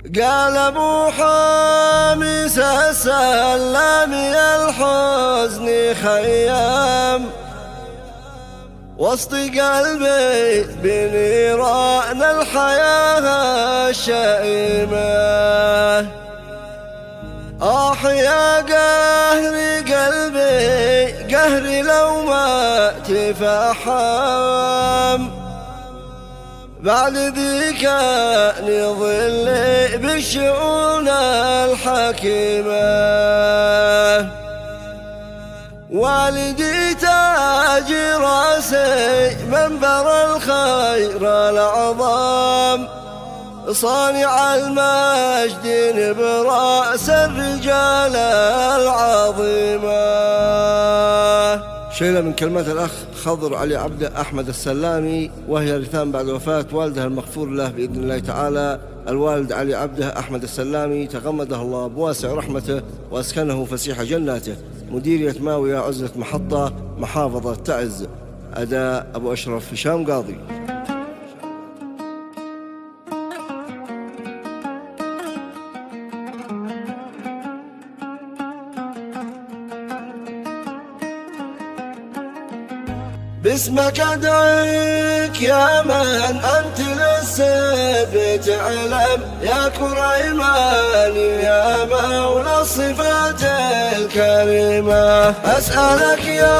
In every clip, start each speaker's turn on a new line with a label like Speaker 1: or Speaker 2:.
Speaker 1: قال ابو حامس السلامي الحزن خيام وسط قلبي بنيران الحياة الشائمة. يا قهري قلبي قهري لو ما تفحم بعد ذيك نظل بالشؤون الحكيمة. والدي تاج راسي منبر الخير العظام صانع المجد برأس الرجال العظيمة. شيلة من كلمات الأخ خضر علي عبده أحمد السلامي، وهي رثان بعد وفاة والده المغفور له بإذن الله تعالى الوالد علي عبده أحمد السلامي، تغمده الله بواسع رحمته وأسكنه فسيح جناته. مديرية ماوية عزلة محطة محافظة تعز. أداء أبو أشرف هشام قاضي. باسمك أدعيك يا من أنت لسه بتعلم يا كريمان يا مولى الصفات الكريمة. أسألك يا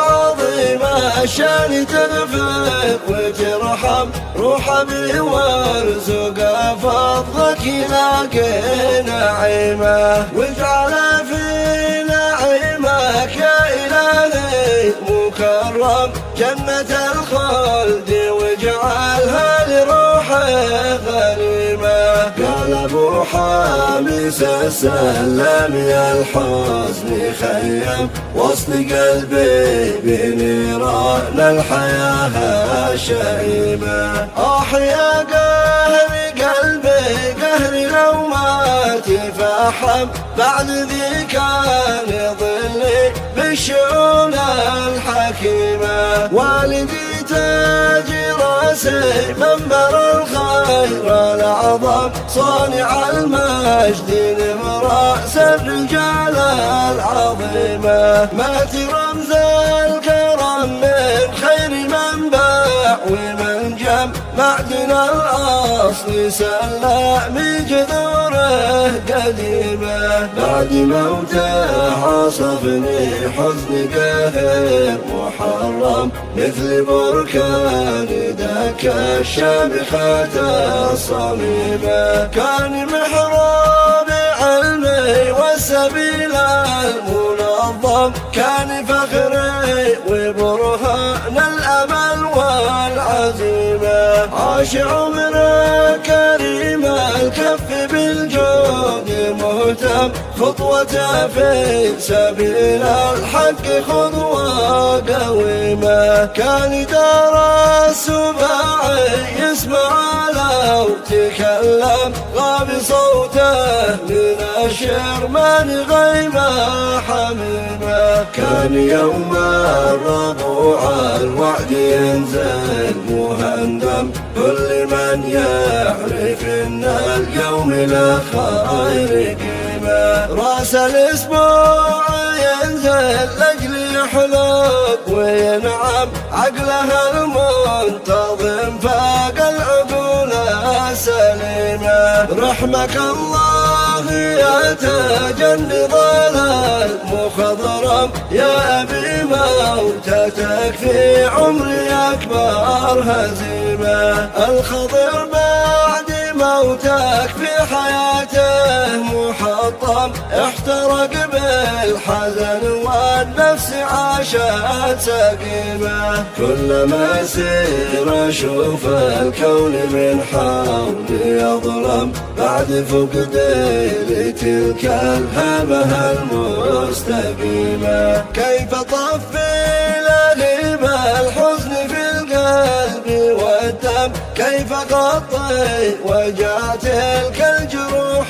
Speaker 1: عظيم الشان تغفر وترحم روح بي وارزق فضلك لاقي نعيمة واجعل في نعيمك يا إلهي مكرم جنة الخلد واجعلها لروحي غنيمة. قال ابو حامس السلامي الحزن خيم وسط قلبي بنيران الحياة شائمة. يا قهري قلبي قهري لو ما تفحم بعد ذي كان ظلي بالشؤون الحكيمة. والدي تاج راسي منبر الخير العظم صانع المجد برأس الرجال العظيمة. مات رمز الكرم من خير منبع ومنجم معدن الأصل سلام جذوره قديمة. بعد موته عصفني حزن قهر محرم مثل بركان ذاك الشامخات الصميمة. كان محراب علمي والسبيل المنظم كان فخري وبرهان الأمل والعزيمة. عاش عمره كريم الكف بالجود مهتم خطوته في سبيل الحق خطوة قويمة. كان دار السباع يسمع لو تكلم غاب صوته من الشرمان غيمة حميمة. كان يوم الربوع الوعد ينزل مهندم كل من يعرف ان اليوم لا خير قيمة. راس الاسبوع ينزل لاجل يحلق وينعم عقلها المنتظم فاق العقول السليمة. رحمك الله يا تاج النضال المخضرم يا أبي موتتك في عمري أكبر هزيمة. الخضر بعد موتك في حياته محطم احترق بالحزن والنفس عاشت سقيمة. كلما اسير اشوف الكون من حولي يظلم بعد فقدي لتلك الهبة المستقيمة. كيف طفي لهيب الحزن في القلب والدم كيف قطي وجع تلك الجروح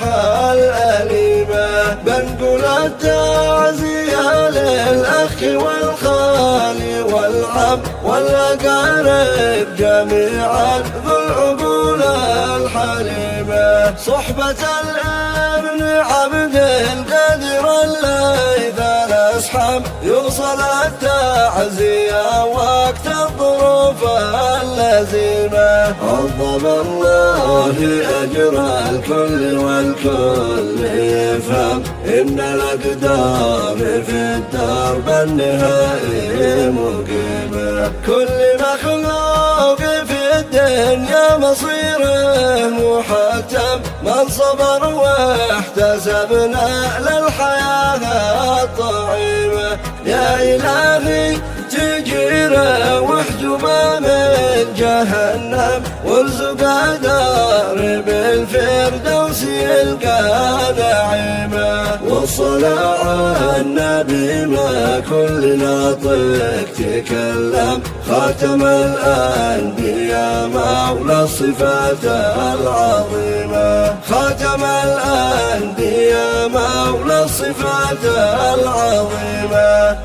Speaker 1: الأليمة. بنقول التعزية للأخ والخال والعم والأقارب جميعا ذو العقول الحليمة، صحبة الابن عبد القادر الليث الأسحب، يوصل التعزية وقت الظروف اللزيمة. عظم الله أجر الكل والكل يفهم إن الأقدام في الدرب النهائي مقيمة. كل مخلوق في الدنيا مصيره محتم، من صبر واحتسبنا للحياة الطعيمة. يا إلهي تجيره واحجبه من جهنم، وارزق دار بالفردوس يلقى نعيمه. والصلاة على النبي ما كل ناطق تكلم، خاتم الأنبياء مولى الصفات العظيمة. خاتم الأنبياء مولى الصفات العظيمة.